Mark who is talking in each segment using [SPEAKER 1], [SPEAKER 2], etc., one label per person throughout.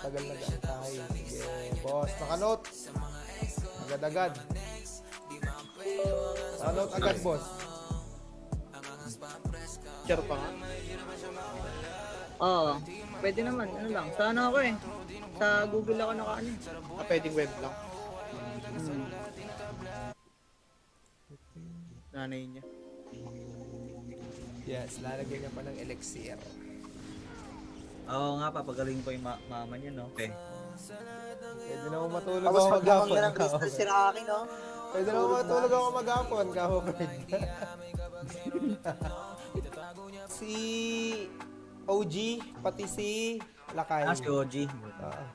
[SPEAKER 1] Tagal nag-antay. Sige, boss. Nakanote. Agad-agad. Nakanote agad, boss.
[SPEAKER 2] Share pa nga.
[SPEAKER 3] Oo. Pwede naman. Ano lang. Sana ako eh. Sa Google ako nakaano.
[SPEAKER 2] Pwedeng web lang. Nanay niya.
[SPEAKER 1] Yes, lalagyan niya pa ng elixir.
[SPEAKER 4] Oo nga, papagaling ko yung mama niya, no? Okay.
[SPEAKER 1] Pwede naman matulog
[SPEAKER 5] Tapos
[SPEAKER 1] ako
[SPEAKER 5] maglamang
[SPEAKER 1] maghapon.
[SPEAKER 5] na ng crystal si Rocky, no?
[SPEAKER 1] Pwede naman matulog ako maghapon, Kahopred. Si OG, pati si Lakay.
[SPEAKER 4] Si OG.
[SPEAKER 1] Ah.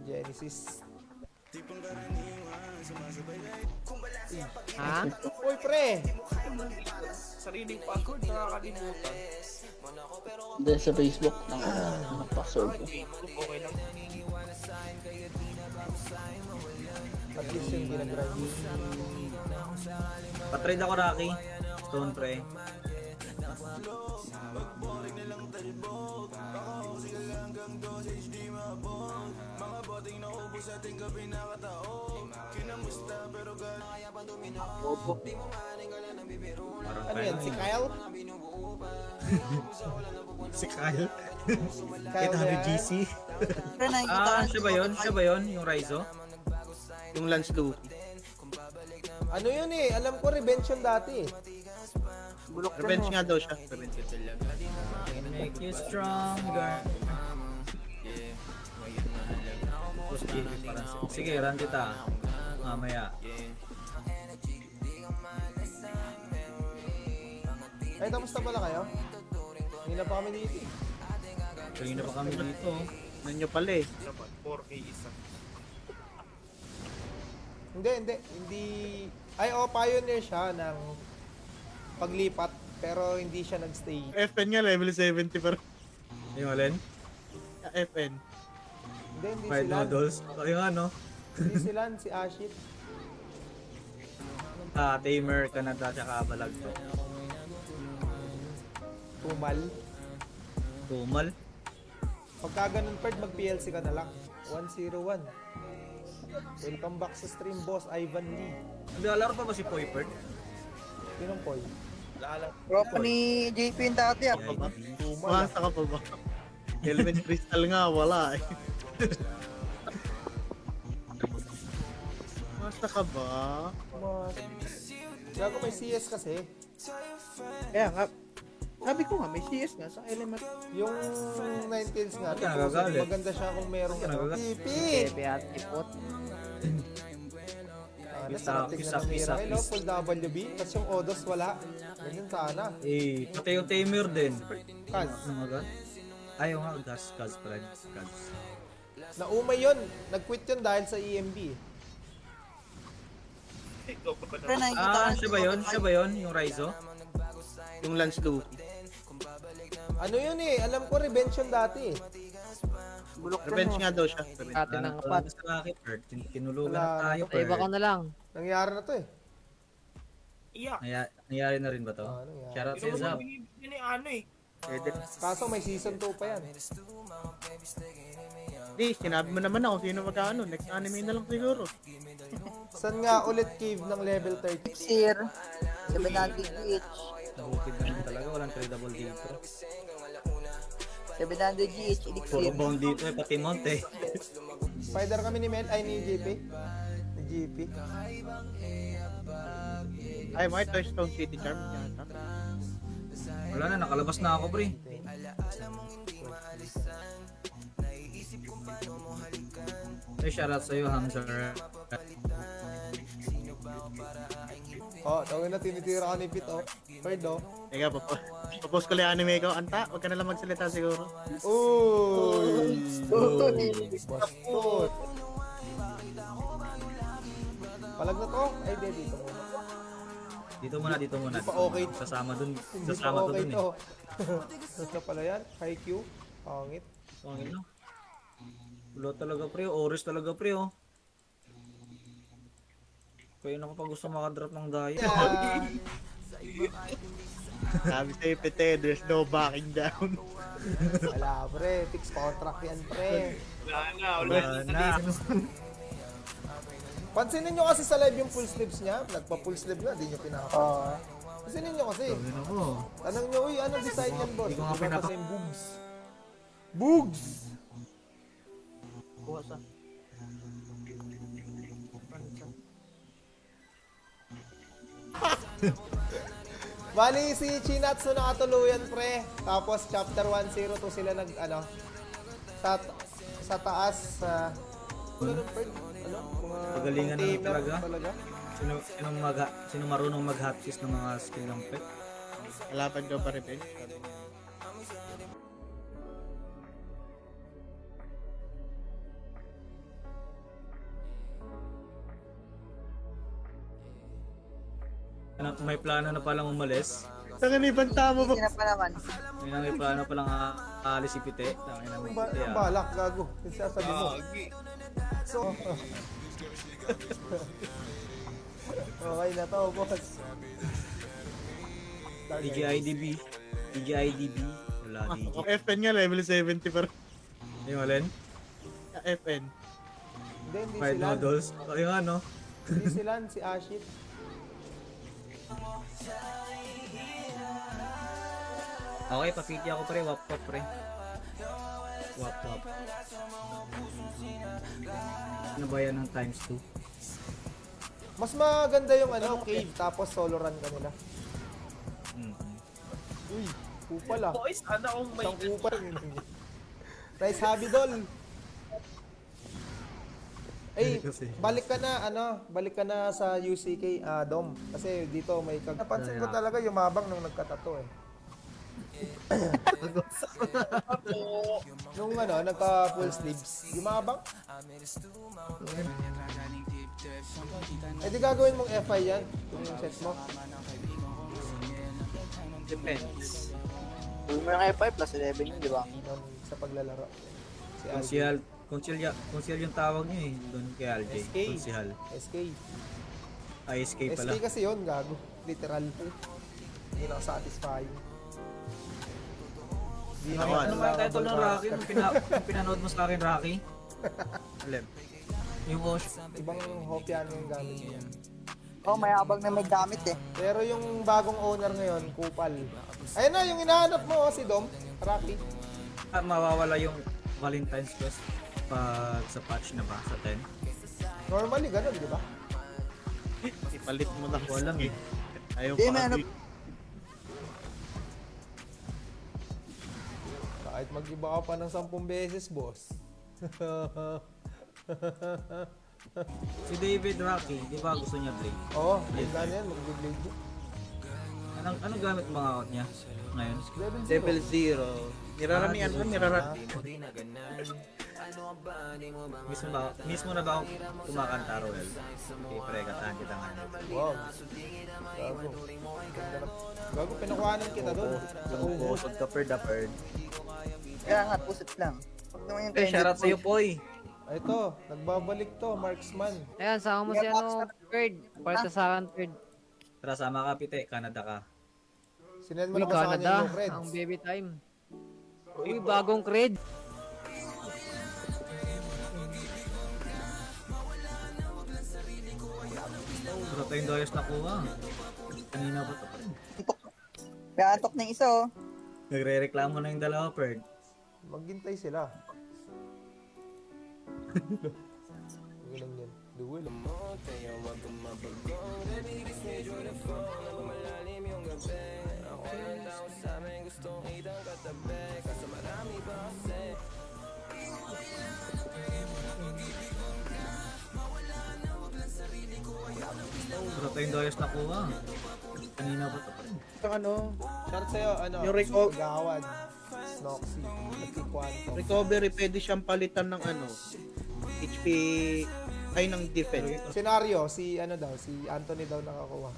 [SPEAKER 1] Genesis.
[SPEAKER 3] Ha?
[SPEAKER 1] Uy, pre!
[SPEAKER 2] Sariling password, nakakalimutan.
[SPEAKER 6] Hindi, sa Facebook ng password ko.
[SPEAKER 2] Okay lang.
[SPEAKER 1] At least yung ginag-grind.
[SPEAKER 4] Patrade ako, Rocky. Stone pre.
[SPEAKER 1] Ano yan, si Kyle?
[SPEAKER 4] Si Kyle.
[SPEAKER 1] Kyle na yan?
[SPEAKER 4] GC.
[SPEAKER 5] Pero nakikita ko
[SPEAKER 4] Siya ba yun? Siya ba yun? Yung Raizo?
[SPEAKER 2] Yung Lance Luffy.
[SPEAKER 1] Ano yun eh? Alam ko revenge yun dati eh.
[SPEAKER 5] bulok
[SPEAKER 2] Revenge
[SPEAKER 5] yan,
[SPEAKER 2] nga daw siya. Revenge ka talaga.
[SPEAKER 4] Make you stronger. Sige, run kita. Mamaya.
[SPEAKER 1] Ay, tapos na pala kayo? Hindi na pa kami dito eh.
[SPEAKER 4] Kanina pa kami dito.
[SPEAKER 2] Nanyo pala eh. 4K isa.
[SPEAKER 1] Hindi. Ay, pioneer siya ng paglipat, pero hindi siya nagstay.
[SPEAKER 2] FN nga, level 70 pero.
[SPEAKER 4] Yung alin?
[SPEAKER 2] FN.
[SPEAKER 1] Hindi
[SPEAKER 4] Fried
[SPEAKER 1] sila.
[SPEAKER 4] noodles. Yung ano?
[SPEAKER 1] Hindi sila, si Ashit.
[SPEAKER 4] Tamer, Canada, tsaka Balagto.
[SPEAKER 1] Tumal.
[SPEAKER 4] Tumal.
[SPEAKER 1] Pagka ganun, Perd, mag-PLC ka na lang. 101. Welcome back sa stream, boss. Ivan Lee.
[SPEAKER 4] Naglalaro pa ba si Poypert?
[SPEAKER 1] Sinong Poy?
[SPEAKER 5] Tropa ni JP yung dati, ah.
[SPEAKER 2] Umasa ka pa ba? Element crystal nga, wala eh. Umasa ka ba?
[SPEAKER 1] Gago may CS kasi.
[SPEAKER 2] Kaya nga, sabi ko nga, may CS nga sa element.
[SPEAKER 1] Yung 9 kills nga.
[SPEAKER 4] Ba't ka nagagalit?
[SPEAKER 1] Maganda siya kung merong
[SPEAKER 4] Ba't ka nagagalit?
[SPEAKER 1] Pipi!
[SPEAKER 3] Bebe at ipot.
[SPEAKER 1] Sarap tignan ng mira. Hello, full WB. Tapos yung Odos wala. Ganyan sana.
[SPEAKER 4] Eh, pati yung Tamer din.
[SPEAKER 1] Kaz.
[SPEAKER 4] Ano nga? Ayaw nga, Kaz pa rin. Kaz.
[SPEAKER 1] Naumay yun. Nag-quit yun dahil sa EMB.
[SPEAKER 5] Pero nakikita ko
[SPEAKER 4] Siya ba yun? Siya ba yun? Yung Raizo?
[SPEAKER 2] Yung Lance Luffy.
[SPEAKER 1] Ano yun eh? Alam ko revenge yun dati eh.
[SPEAKER 5] bulok
[SPEAKER 2] Revenge
[SPEAKER 5] yan,
[SPEAKER 2] nga daw siya. Revenge.
[SPEAKER 3] Ate ng apat.
[SPEAKER 4] Sa akin, Pert. Tinulugan
[SPEAKER 1] Wala
[SPEAKER 4] na tayo,
[SPEAKER 1] na.
[SPEAKER 3] Sa iba ko
[SPEAKER 4] Pert.
[SPEAKER 3] na lang.
[SPEAKER 1] Nangyari na to eh.
[SPEAKER 4] Nangyari na rin ba to?
[SPEAKER 1] Nangyari.
[SPEAKER 4] Shoutout sa Zap.
[SPEAKER 1] Kaso may season 2 pa yan.
[SPEAKER 2] Di, sinabi mo naman ako sino magkano. Next anime na lang siguro.
[SPEAKER 1] Saan nga ulit cave ng level 30?
[SPEAKER 5] Sir, 700 GH.
[SPEAKER 4] Nakukid naman talaga. Walang tradable dito.
[SPEAKER 5] 700 GH,
[SPEAKER 4] Puro
[SPEAKER 5] elixir.
[SPEAKER 4] bond dito eh. Pati mount eh.
[SPEAKER 1] Spider kami ni Mel, ay ni JP. Ni JP.
[SPEAKER 2] Ay, mga Touchstone City Charm. Yata.
[SPEAKER 4] Wala na, nakalabas na ako, pre. Ay, shoutout sa'yo, Hamza.
[SPEAKER 1] Tawag na tinitira ka ni Pit oh. Bird oh.
[SPEAKER 2] Teka, papost ko lang anime ko. Anta, wag ka na lang magsalita siguro.
[SPEAKER 1] Uy!
[SPEAKER 5] Tutoy.
[SPEAKER 1] Bastos! Palag na to? Ay, di, dito muna.
[SPEAKER 4] Dito muna, dito muna.
[SPEAKER 1] Hindi pa okay.
[SPEAKER 4] Sasama dun.
[SPEAKER 1] Hindi pa
[SPEAKER 4] Sasama to
[SPEAKER 1] okay
[SPEAKER 4] dun eh.
[SPEAKER 1] to. Basta pala yan. High Q. Pangit.
[SPEAKER 4] Pangin na. Wala talaga, pre. Oris talaga, pre, oh. Kaya na kapag gusto makadrop ng daya.
[SPEAKER 1] Yan.
[SPEAKER 2] Sabi sa'yo, Pete, there's no backing down.
[SPEAKER 1] Wala, pre. Fix contract yan, pre.
[SPEAKER 4] Wala na.
[SPEAKER 1] Pansinin nyo kasi sa live yung full sleeves niya. Nagpa-full sleeve na, di nyo pinaka. Pansinin nyo kasi.
[SPEAKER 4] Yun ako.
[SPEAKER 1] Tanong nyo, uy, anong design yan, boss?
[SPEAKER 4] Hindi ko nga
[SPEAKER 1] Diba
[SPEAKER 4] pinapa-
[SPEAKER 1] kasi yung boobs? Boobs!
[SPEAKER 5] Kuha sa.
[SPEAKER 1] Bali, si Chinatsu nakatuluyan, pre. Tapos, chapter 102 sila nag, ano, sa taas, sa, ano, mga
[SPEAKER 4] Pagalingan na
[SPEAKER 1] container
[SPEAKER 4] talaga. Sino marunong mag-hotkeys ng mga skill ng pet?
[SPEAKER 2] Kalaban daw pa rin.
[SPEAKER 4] May plano na palang umalis.
[SPEAKER 2] Tangan ibang tama ba?
[SPEAKER 5] Hindi na pa naman.
[SPEAKER 4] May plano palang aalis si Pite. Tangin na
[SPEAKER 1] Ang
[SPEAKER 4] Pite,
[SPEAKER 1] ang balak, gago. Yung sasabi mo. So, okay na to, boss.
[SPEAKER 4] DJIDB. DJIDB. Wala, DJ.
[SPEAKER 2] Ang FN nga, level 70 pa rin.
[SPEAKER 4] Yung alin?
[SPEAKER 2] FN.
[SPEAKER 1] Hindi
[SPEAKER 4] Fried
[SPEAKER 1] sila.
[SPEAKER 4] noodles. Yung ano?
[SPEAKER 1] Hindi sila, si Ashit.
[SPEAKER 4] Okay, papiti ako pre. Wap wap pre. Wap wap. Ano ba yan ng times 2?
[SPEAKER 1] Mas maganda yung ano, cave, tapos solo run ka nila. Uy, kupal ah.
[SPEAKER 7] Boys, ano kung may
[SPEAKER 1] Isang kupal. Nice hobby, Dol. Eh, balik ka na, balik ka na sa UCK, Dom. Kasi dito may napansin ko talaga yumabang nung nagkatato eh. Nung nagka full sleeves, yumabang. Eh di gagawin mong FI yan, yung set mo.
[SPEAKER 4] Depends.
[SPEAKER 5] Gawin mo ng F5 plus 11 yun, di ba?
[SPEAKER 1] Nun, sa paglalaro. Si Alvin.
[SPEAKER 4] Conceal yung tawag niya eh. Doon kay LJ.
[SPEAKER 1] SK.
[SPEAKER 4] Conceal.
[SPEAKER 1] SK.
[SPEAKER 4] SK pala.
[SPEAKER 1] SK kasi yun, gago. Literal. Hindi lang satisfying. Hindi
[SPEAKER 2] Ako,
[SPEAKER 4] Ano ba yung title ng Rocky? Nung pinanood mo sa akin, Rocky? Alem. Yung Osh.
[SPEAKER 1] Ibang hopyan yung gamit niya.
[SPEAKER 5] Oh, may habang na may gamit eh.
[SPEAKER 1] Pero yung bagong owner ngayon, Kupal. Ayun na, yung hinahanap mo, si Dom, Rocky.
[SPEAKER 4] Mawawala yung Valentine's Quest pag sa patch na ba? Sa 10?
[SPEAKER 1] Normally, ganun, di ba?
[SPEAKER 2] Ipalit mo na.
[SPEAKER 4] Walang eh.
[SPEAKER 2] Ayaw
[SPEAKER 5] Di,
[SPEAKER 2] pa
[SPEAKER 5] may
[SPEAKER 2] kasi.
[SPEAKER 1] Kahit mag-iba ka pa ng 10 beses, boss.
[SPEAKER 4] Si David Rocky, di ba gusto niya Blade?
[SPEAKER 1] Oo, gano'n yan, mag-blade mo.
[SPEAKER 4] Anong gamit mga account niya ngayon?
[SPEAKER 2] Level 0. Niraramihan mo,
[SPEAKER 4] Mismo na ba ako kumakanta, Roel? Okay, pre, kantahan kita nga.
[SPEAKER 1] Wow. Gago. Gago, pinakuhanan kita doon. Sa ubos.
[SPEAKER 4] Bosod ka per the bird.
[SPEAKER 5] Kaya nga, pusit lang. Huwag naman yung
[SPEAKER 4] Shoutout sa'yo, Poy!
[SPEAKER 1] Ito, nagbabalik to, Marksman.
[SPEAKER 8] Ayan, sama mo si third. Parta sa akin, third.
[SPEAKER 4] Tara, sama ka, Pite. Canada ka.
[SPEAKER 1] Sinend mo
[SPEAKER 8] Uy,
[SPEAKER 1] na ba sa kanya
[SPEAKER 8] Canada.
[SPEAKER 1] yung creds?
[SPEAKER 8] Ang baby time. Uy, bagong cred.
[SPEAKER 4] Sarap tayong doyos na kuha. Kanina ba ito?
[SPEAKER 5] May antok na yung isa oh.
[SPEAKER 4] Nagre-reklamo na yung dalawa, Perd.
[SPEAKER 1] Maghintay sila. Ganun yan. Duel.
[SPEAKER 4] Sarap tayong doyos na kuha. Kanina ba ito?
[SPEAKER 2] Yung ano,
[SPEAKER 1] Shout sa'yo,
[SPEAKER 2] Yung reco-
[SPEAKER 1] Gawad. Snoxy. Nagki-quantum.
[SPEAKER 2] recovery, pwede siyang palitan ng ano, HP, ay ng defense.
[SPEAKER 1] Senaryo, si si Anthony daw nakakuha.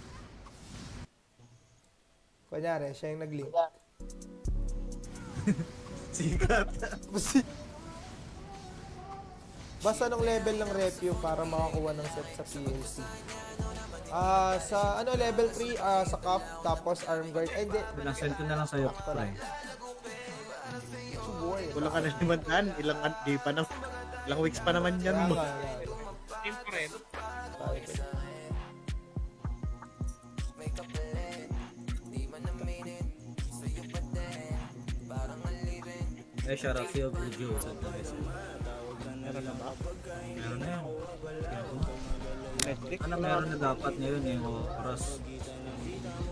[SPEAKER 1] Kunyari, siya yung nag-link.
[SPEAKER 4] Sikat.
[SPEAKER 1] Basta nung level ng review para makakuha ng set sa PLC. Sa level 3, sa cuff, tapos arm guard. Ay, hindi.
[SPEAKER 4] Bilang send ko na lang sa'yo, pre.
[SPEAKER 2] Kulang ka na 500. Di pa na. Ilang weeks pa naman yan mo.
[SPEAKER 7] Team pa rin.
[SPEAKER 4] Eh, siya Rafael Bujo.
[SPEAKER 2] Meron na ba?
[SPEAKER 4] Meron na yan.
[SPEAKER 2] Netflix?
[SPEAKER 4] Ano meron na dapat ngayon yung oras?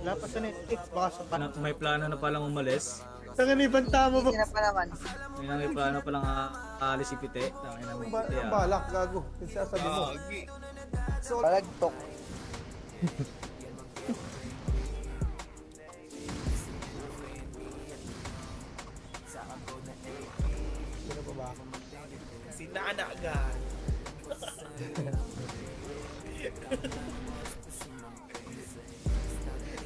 [SPEAKER 2] Wala pa sa Netflix. Baka sa
[SPEAKER 4] May plano na palang umalis.
[SPEAKER 2] Tangan ibang tama ba?
[SPEAKER 5] Hindi na pa naman.
[SPEAKER 4] May plano palang aalis si Pite. Tangin na
[SPEAKER 1] Ang
[SPEAKER 4] Pite, ah.
[SPEAKER 1] balak, gago. Yung sasabi mo. So,
[SPEAKER 5] Balagtok.
[SPEAKER 1] sino pa ba?
[SPEAKER 7] Si Nana agad.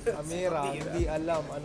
[SPEAKER 1] Amira, hindi alam ano